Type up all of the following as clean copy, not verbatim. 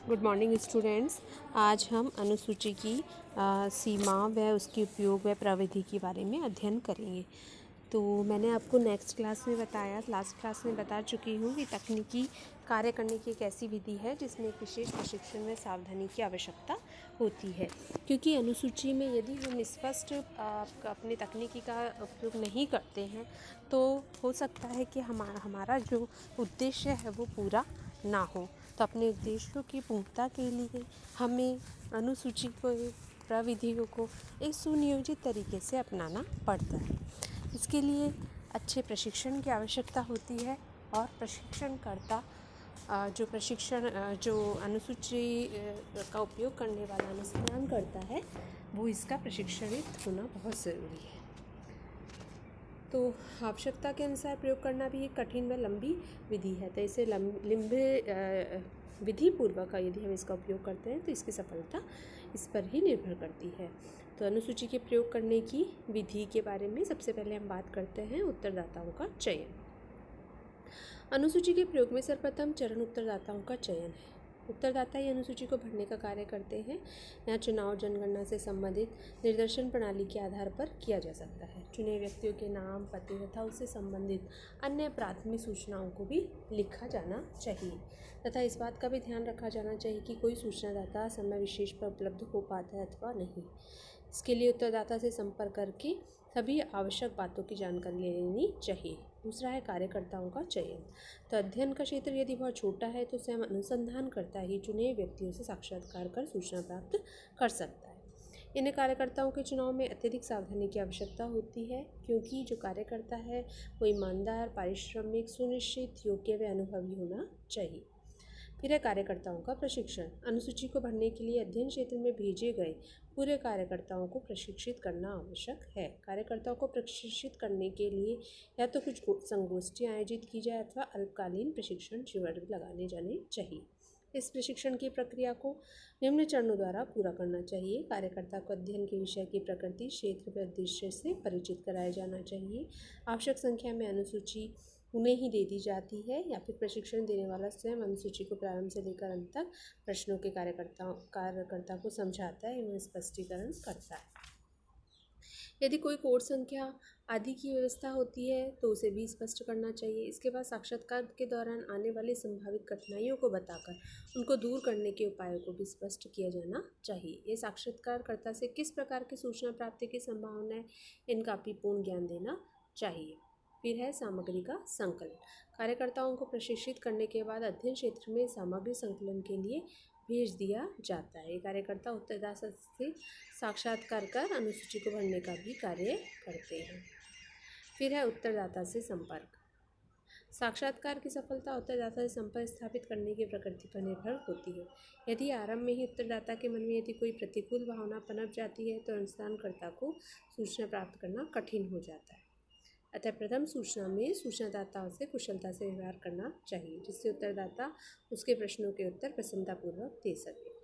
Good morning students. आज हम अनुसूची की सीमा व उसके उपयोग व प्रविधि के बारे में अध्ययन करेंगे। तो मैंने आपको लास्ट क्लास में बता चुकी हूँ कि तकनीकी कार्य करने की एक ऐसी विधि है जिसमें एक विशेष प्रशिक्षण में सावधानी की आवश्यकता होती है, क्योंकि अनुसूची में यदि हम स्पष्ट अपने तकनीकी का उपयोग नहीं करते हैं तो हो सकता है कि हमारा जो उद्देश्य है वो पूरा ना हो। तो अपने उद्देश्यों की पूर्णता के लिए हमें अनुसूची को प्रविधियों को एक सुनियोजित तरीके से अपनाना पड़ता है। इसके लिए अच्छे प्रशिक्षण की आवश्यकता होती है और प्रशिक्षणकर्ता जो अनुसूची का उपयोग करने वाला अनुसंधान करता है वो इसका प्रशिक्षित होना बहुत ज़रूरी है। तो आवश्यकता के अनुसार प्रयोग करना भी एक कठिन व लंबी विधि है। तो इसे विधि पूर्वक यदि हम इसका उपयोग करते हैं तो इसकी सफलता इस पर ही निर्भर करती है। तो अनुसूची के प्रयोग करने की विधि के बारे में सबसे पहले हम बात करते हैं उत्तरदाताओं का चयन। अनुसूची के प्रयोग में सर्वप्रथम चरण उत्तरदाताओं का चयन है। उत्तरदाता ही अनुसूची को भरने का कार्य करते हैं। यहाँ चुनाव जनगणना से संबंधित निर्देशन प्रणाली के आधार पर किया जा सकता है। चुने व्यक्तियों के नाम, पते तथा उससे संबंधित अन्य प्राथमिक सूचनाओं को भी लिखा जाना चाहिए तथा इस बात का भी ध्यान रखा जाना चाहिए कि कोई सूचनादाता समय विशेष पर उपलब्ध हो पाता है अथवा नहीं। इसके लिए उत्तरदाता से संपर्क करके सभी आवश्यक बातों की जानकारी लेनी चाहिए। दूसरा है कार्यकर्ताओं का चयन। तो अध्ययन का क्षेत्र यदि बहुत छोटा है तो स्वयं अनुसंधान करता ही चुने व्यक्तियों से साक्षात्कार कर सूचना प्राप्त कर सकता है। इन कार्यकर्ताओं के चुनाव में अत्यधिक सावधानी की आवश्यकता होती है, क्योंकि जो कार्यकर्ता है वो ईमानदार, पारिश्रमिक, सुनिश्चित, योग्य व अनुभवी होना चाहिए। फिर है कार्यकर्ताओं का प्रशिक्षण। अनुसूची को भरने के लिए अध्ययन क्षेत्र में भेजे गए पूरे कार्यकर्ताओं को प्रशिक्षित करना आवश्यक है। कार्यकर्ताओं को प्रशिक्षित करने के लिए या तो कुछ संगोष्ठियाँ आयोजित की जाए अथवा अल्पकालीन प्रशिक्षण शिविर लगाने जाने चाहिए। इस प्रशिक्षण की प्रक्रिया को निम्न चरणों द्वारा पूरा करना चाहिए। कार्यकर्ता को अध्ययन के विषय की प्रकृति, क्षेत्र व उद्देश्य से परिचित कराया जाना चाहिए। आवश्यक संख्या में अनुसूची उन्हें ही दे दी जाती है या फिर प्रशिक्षण देने वाला स्वयं अनुसूची को प्रारंभ से लेकर अंत तक प्रश्नों के कार्यकर्ता को समझाता है एवं स्पष्टीकरण करता है। यदि कोई कोड संख्या आदि की व्यवस्था होती है तो उसे भी स्पष्ट करना चाहिए। इसके बाद साक्षात्कार के दौरान आने वाली संभावित कठिनाइयों को बताकर उनको दूर करने के उपायों को भी स्पष्ट किया जाना चाहिए। ये साक्षात्कारकर्ता से किस प्रकार की सूचना प्राप्ति की संभावना है, इनका भी पूर्ण ज्ञान देना चाहिए। फिर है सामग्री का संकलन। कार्यकर्ताओं को प्रशिक्षित करने के बाद अध्ययन क्षेत्र में सामग्री संकलन के लिए भेज दिया जाता है। ये कार्यकर्ता उत्तरदाता से साक्षात्कार कर अनुसूची को भरने का भी कार्य करते हैं। फिर है उत्तरदाता से संपर्क। साक्षात्कार की सफलता उत्तरदाता से संपर्क स्थापित करने की प्रकृति पर निर्भर होती है। यदि आरंभ में ही उत्तरदाता के मन में यदि कोई प्रतिकूल भावना पनप जाती है तो अनुसंधानकर्ता को सूचना प्राप्त करना कठिन हो जाता है। अतः प्रथम सूचना में सूचनादाताओं से कुशलता से व्यवहार करना चाहिए, जिससे उत्तरदाता उसके प्रश्नों के उत्तर प्रसन्नतापूर्वक दे सके।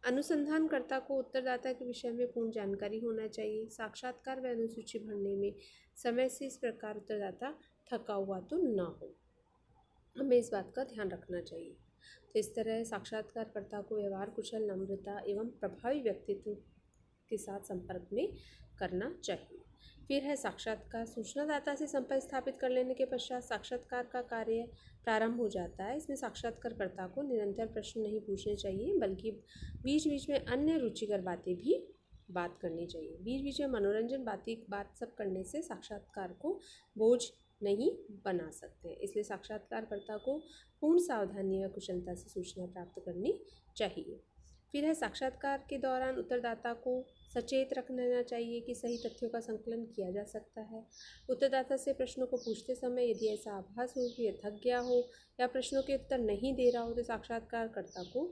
अनुसंधानकर्ता को उत्तरदाता के विषय में पूर्ण जानकारी होना चाहिए। साक्षात्कार व अनुसूची भरने में समय से इस प्रकार उत्तरदाता थका हुआ तो न हो, हमें इस बात का ध्यान रखना चाहिए। तो इस तरह साक्षात्कारकर्ता को व्यवहार कुशल, नम्रता एवं प्रभावी व्यक्तित्व के साथ संपर्क में करना चाहिए। फिर है साक्षात्कार। सूचनादाता से संपर्क स्थापित कर लेने के पश्चात साक्षात्कार का कार्य प्रारंभ हो जाता है। इसमें साक्षात्कारकर्ता को निरंतर प्रश्न नहीं पूछने चाहिए, बल्कि बीच बीच में अन्य रुचिकर बातें भी बात करनी चाहिए। बीच बीच में मनोरंजन बात सब करने से साक्षात्कार को बोझ नहीं बना सकते, इसलिए साक्षात्कारकर्ता को पूर्ण सावधानी व कुशलता से सूचना प्राप्त करनी चाहिए। फिर है साक्षात्कार के दौरान उत्तरदाता को सचेत रखना चाहिए कि सही तथ्यों का संकलन किया जा सकता है। उत्तरदाता से प्रश्नों को पूछते समय यदि ऐसा आभास हो कि यह थक गया हो या प्रश्नों के उत्तर नहीं दे रहा हो तो साक्षात्कारकर्ता को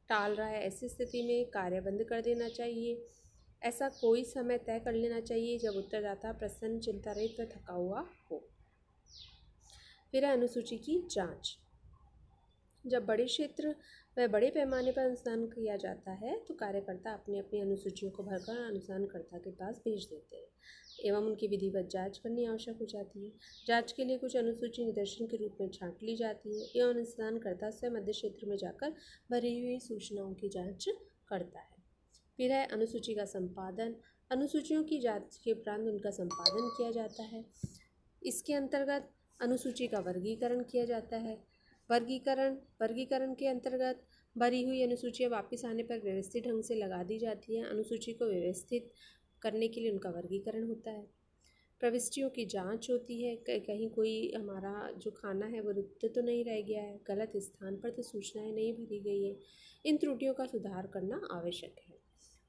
टाल रहा है। ऐसी स्थिति में कार्य बंद कर देना चाहिए। ऐसा कोई समय तय कर लेना चाहिए जब उत्तरदाता प्रसन्न, चिंतारहित व थका हुआ हो। फिर है अनुसूची की जाँच। जब बड़े क्षेत्र व बड़े पैमाने पर अनुसंधान किया जाता है तो कार्यकर्ता अपनी अपनी अनुसूचियों को भरकर अनुसंधानकर्ता के पास भेज देते हैं। एवं उनकी विधिवत जांच करनी आवश्यक हो जाती है। जांच के लिए कुछ अनुसूची निदर्शन के रूप में छांट ली जाती है एवं अनुसंधानकर्ता स्वयं मध्य क्षेत्र में जाकर भरी हुई सूचनाओं की जांच करता है। फिर है अनुसूची का संपादन। अनुसूचियों की जांच के उपरांत उनका संपादन किया जाता है। इसके अंतर्गत अनुसूची का वर्गीकरण किया जाता है। वर्गीकरण के अंतर्गत भरी हुई अनुसूचियाँ वापस आने पर व्यवस्थित ढंग से लगा दी जाती हैं। अनुसूची को व्यवस्थित करने के लिए उनका वर्गीकरण होता है। प्रविष्टियों की जांच होती है, कहीं कोई हमारा जो खाना है वो रिक्त तो नहीं रह गया है, गलत स्थान पर तो सूचनाएं नहीं भरी गई है। इन त्रुटियों का सुधार करना आवश्यक है।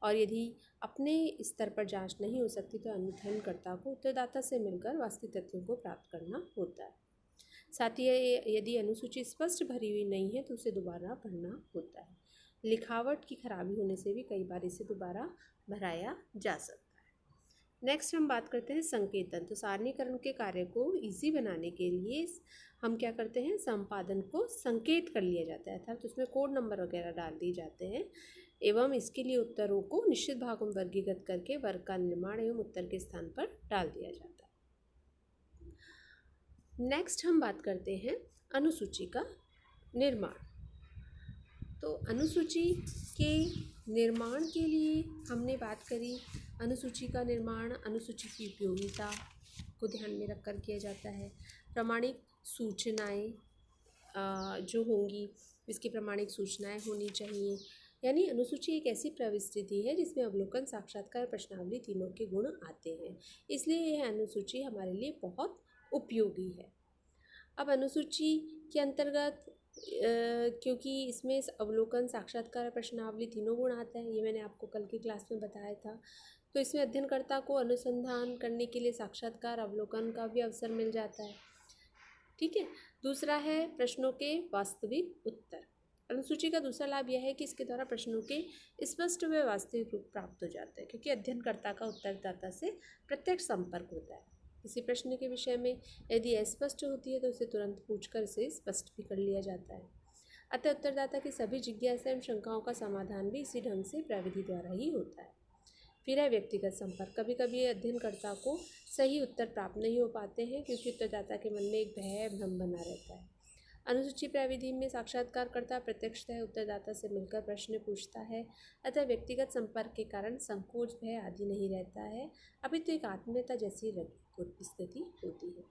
और यदि अपने स्तर पर जांच नहीं हो सकती तो अनुसंधानकर्ता को उत्तरदाता से मिलकर वास्तविक तथ्यों को प्राप्त करना होता है। साथ ही यदि अनुसूची स्पष्ट भरी हुई नहीं है तो उसे दोबारा भरना होता है। लिखावट की खराबी होने से भी कई बार इसे दोबारा भराया जा सकता है। नेक्स्ट हम बात करते हैं संकेतन। तो सारणीकरण के कार्य को इजी बनाने के लिए हम क्या करते हैं, संपादन को संकेत कर लिया जाता है, अर्थात उसमें कोड नंबर वगैरह डाल दिए जाते हैं एवं इसके लिए उत्तरों को निश्चित भागों में वर्गीकृत करके वर्ग का निर्माण एवं उत्तर के स्थान पर डाल दिया जाता है। नेक्स्ट हम बात करते हैं अनुसूची का निर्माण। तो अनुसूची के निर्माण के लिए हमने बात करी। अनुसूची का निर्माण अनुसूची की उपयोगिता को ध्यान में रखकर किया जाता है। प्रामाणिक सूचनाएं जो होंगी, इसकी प्रामाणिक सूचनाएं होनी चाहिए। यानी अनुसूची एक ऐसी प्रविष्टि है जिसमें अवलोकन, साक्षात्कार, प्रश्नावली तीनों के गुण आते हैं, इसलिए यह अनुसूची हमारे लिए बहुत उपयोगी है। अब अनुसूची के अंतर्गत क्योंकि इसमें अवलोकन, साक्षात्कार, प्रश्नावली तीनों गुण आते हैं, ये मैंने आपको कल की क्लास में बताया था। तो इसमें अध्ययनकर्ता को अनुसंधान करने के लिए साक्षात्कार, अवलोकन का भी अवसर मिल जाता है। ठीक है। दूसरा है प्रश्नों के वास्तविक उत्तर। अनुसूची का दूसरा लाभ यह है कि इसके द्वारा प्रश्नों के स्पष्ट व वास्तविक रूप प्राप्त हो जाता है, क्योंकि अध्ययनकर्ता का उत्तरदाता से प्रत्यक्ष संपर्क होता है। किसी प्रश्न के विषय में यदि अस्पष्ट होती है तो उसे तुरंत पूछकर इसे स्पष्ट भी कर लिया जाता है। अतः उत्तरदाता की सभी जिज्ञासा एवं शंकाओं का समाधान भी इसी ढंग से प्रविधि द्वारा ही होता है। फिर है व्यक्तिगत संपर्क। कभी कभी अध्ययनकर्ता को सही उत्तर प्राप्त नहीं हो पाते हैं क्योंकि उत्तरदाता के मन में एक भय भ्रम बना रहता है। अनुसूची प्रविधि में साक्षात्कारकर्ता प्रत्यक्षतः उत्तरदाता से मिलकर प्रश्न पूछता है, अतः व्यक्तिगत संपर्क के कारण संकोच, भय आदि नहीं रहता है, अभी तो एक आत्मीयता जैसी स्थिति होती है।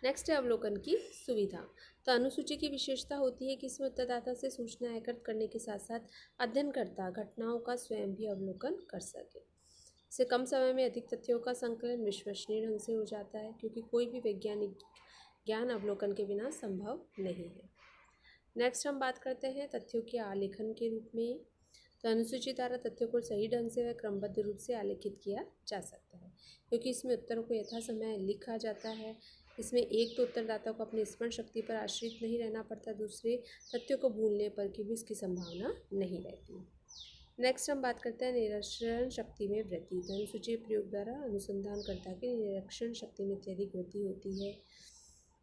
नेक्स्ट है अवलोकन की सुविधा। तो अनुसूची की विशेषता होती है कि इसमें उत्तरदाता से सूचना एकत्र करने के साथ साथ अध्ययनकर्ता घटनाओं का स्वयं भी अवलोकन कर सके। इससे कम समय में अधिक तथ्यों का संकलन विश्वसनीय ढंग से हो जाता है, क्योंकि कोई भी वैज्ञानिक ज्ञान अवलोकन के बिना संभव नहीं है। नेक्स्ट हम बात करते हैं तथ्यों के आलेखन के रूप में। तो अनुसूची द्वारा तथ्यों को सही ढंग से व क्रमबद्ध रूप से आलेखित किया जा सकता है, क्योंकि इसमें उत्तरों को यथा समय लिखा जाता है। इसमें एक तो उत्तरदाता को अपनी स्मरण शक्ति पर आश्रित नहीं रहना पड़ता, दूसरे तथ्यों को भूलने पर की भी इसकी संभावना नहीं रहती। नेक्स्ट हम बात करते हैं निरीक्षण शक्ति में वृद्धि। तो अनुसूची प्रयोग द्वारा अनुसंधानकर्ता की निरीक्षण शक्ति में अत्यधिक वृद्धि होती है,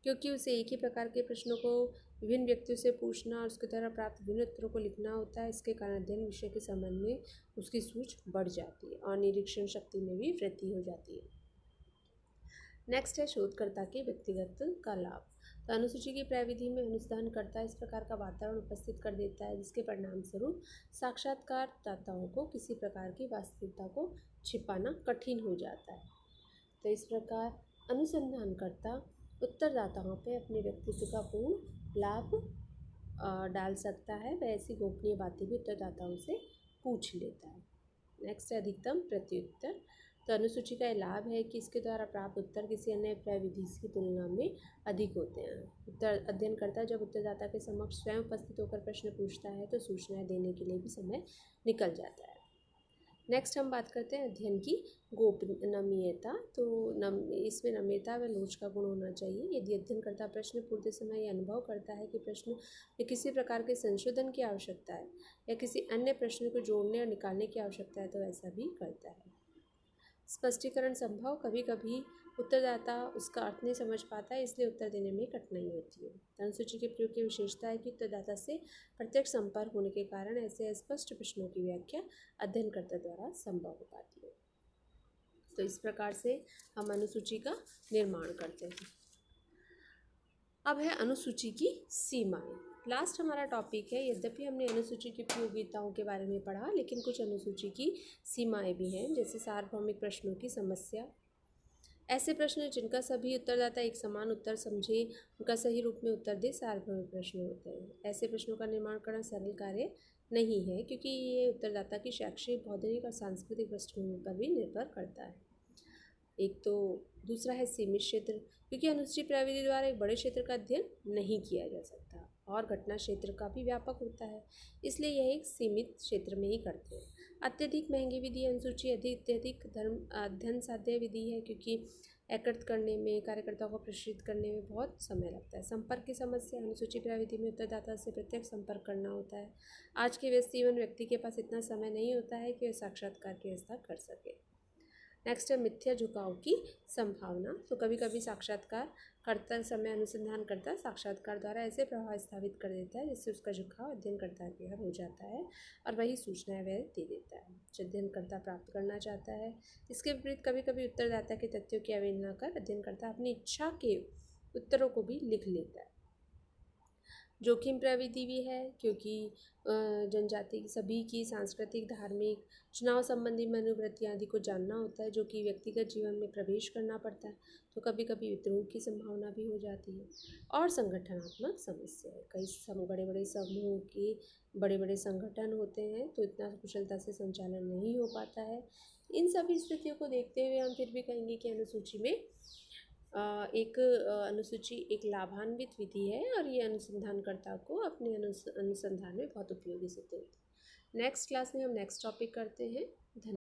क्योंकि उसे एक ही प्रकार के प्रश्नों को विभिन्न व्यक्तियों से पूछना और उसके द्वारा प्राप्त विभिन्न उत्तरों को लिखना होता है। इसके कारण अध्ययन विषय के संबंध में उसकी सूझ बढ़ जाती है और निरीक्षण शक्ति में भी वृद्धि हो जाती है। नेक्स्ट है शोधकर्ता के व्यक्तिगत का लाभ। तो अनुसूची की प्रविधि में अनुसंधानकर्ता इस प्रकार का वातावरण उपस्थित कर देता है जिसके परिणाम स्वरूप साक्षात्कारदाताओं को किसी प्रकार की वास्तविकता को छिपाना कठिन हो जाता है। तो इस प्रकार अनुसंधानकर्ता उत्तरदाताओं पे अपने व्यक्तित्व का पूर्ण लाभ डाल सकता है, वह ऐसी गोपनीय बातें भी उत्तरदाताओं से पूछ लेता है। नेक्स्ट है अधिकतम प्रत्युत्तर। तो अनुसूची का लाभ है कि इसके द्वारा प्राप्त उत्तर किसी अन्य प्रविधि की तुलना में अधिक होते हैं। अध्ययनकर्ता जब उत्तरदाता के समक्ष स्वयं उपस्थित होकर प्रश्न पूछता है तो सूचनाएं देने के लिए भी समय निकल जाता है। नेक्स्ट हम बात करते हैं अध्ययन की गोपनीयता। तो इसमें नम्रता व लोच का गुण होना चाहिए। यदि अध्ययनकर्ता प्रश्न पूछते समय यह अनुभव करता है कि प्रश्न में किसी प्रकार के संशोधन की आवश्यकता है या किसी अन्य प्रश्न को जोड़ने और निकालने की आवश्यकता है तो ऐसा भी करता है। स्पष्टीकरण संभव। कभी कभी उत्तरदाता उसका अर्थ नहीं समझ पाता है, इसलिए उत्तर देने में कठिनाई होती है। अनुसूची के प्रयोग की विशेषता है कि उत्तरदाता से प्रत्यक्ष संपर्क होने के कारण ऐसे अस्पष्ट प्रश्नों की व्याख्या अध्ययनकर्ता द्वारा संभव हो पाती है। तो इस प्रकार से हम अनुसूची का निर्माण करते हैं। अब है अनुसूची की सीमाएं। लास्ट हमारा टॉपिक है, यद्यपि हमने अनुसूची की उपयोगिताओं के बारे में पढ़ा, लेकिन कुछ अनुसूची की सीमाएं भी हैं, जैसे सार्वभौमिक प्रश्नों की समस्या। ऐसे प्रश्न जिनका सभी उत्तरदाता एक समान उत्तर समझे, उनका सही रूप में उत्तर दे, सार्वभौमिक प्रश्न होते हैं। ऐसे प्रश्नों का निर्माण करना सरल कार्य नहीं है, क्योंकि ये उत्तरदाता की शैक्षिक, बौद्धिक और सांस्कृतिक पृष्ठभूमि पर भी निर्भर करता है। एक तो दूसरा है सीमित क्षेत्र, क्योंकि अनुसूची प्रविधि द्वारा एक बड़े क्षेत्र का अध्ययन नहीं किया जा सकता और घटना क्षेत्र का भी व्यापक होता है, इसलिए यह एक सीमित क्षेत्र में ही करते हैं। अत्यधिक महंगी विधि अनुसूची अत्यधिक अध्ययन साध्य विधि है, क्योंकि एकत्रित करने में, कार्यकर्ताओं को प्रशिक्षित करने में बहुत समय लगता है। संपर्क की समस्या, अनुसूची प्रविधि में उत्तरदाता से प्रत्यक्ष संपर्क करना होता है। आज के व्यस्त जीवन व्यक्ति के पास इतना समय नहीं होता है कि वह साक्षात्कार की व्यवस्था कर सके। नेक्स्ट है मिथ्या झुकाव की संभावना। तो कभी कभी साक्षात्कार करते समय अनुसंधानकर्ता साक्षात्कार द्वारा ऐसे प्रभाव स्थापित कर देता है जिससे उसका झुकाव अध्ययनकर्ता की ओर हो जाता है और वही सूचनाएं वह दे देता है जो अध्ययनकर्ता प्राप्त करना चाहता है। इसके विपरीत कभी कभी उत्तरदाता के तथ्यों की अवहेलना कर अध्ययनकर्ता अपनी इच्छा के उत्तरों को भी लिख लेता है। जोखिम प्रविधि भी है, क्योंकि जनजाति सभी की सांस्कृतिक, धार्मिक, चुनाव संबंधी मनोवृत्ति आदि को जानना होता है, जो कि व्यक्तिगत जीवन में प्रवेश करना पड़ता है, तो कभी कभी विद्रोह की संभावना भी हो जाती है। और संगठनात्मक समस्या है, कई बड़े बड़े समूह के बड़े बड़े संगठन होते हैं, तो इतना कुशलता से संचालन नहीं हो पाता है। इन सभी स्थितियों को देखते हुए हम फिर भी कहेंगे कि अनुसूची में अनुसूची एक लाभान्वित विधि है और ये अनुसंधानकर्ता को अपने अनुसंधान में बहुत उपयोगी सिद्ध होती है। नेक्स्ट क्लास में हम नेक्स्ट टॉपिक करते हैं। धन्यवाद।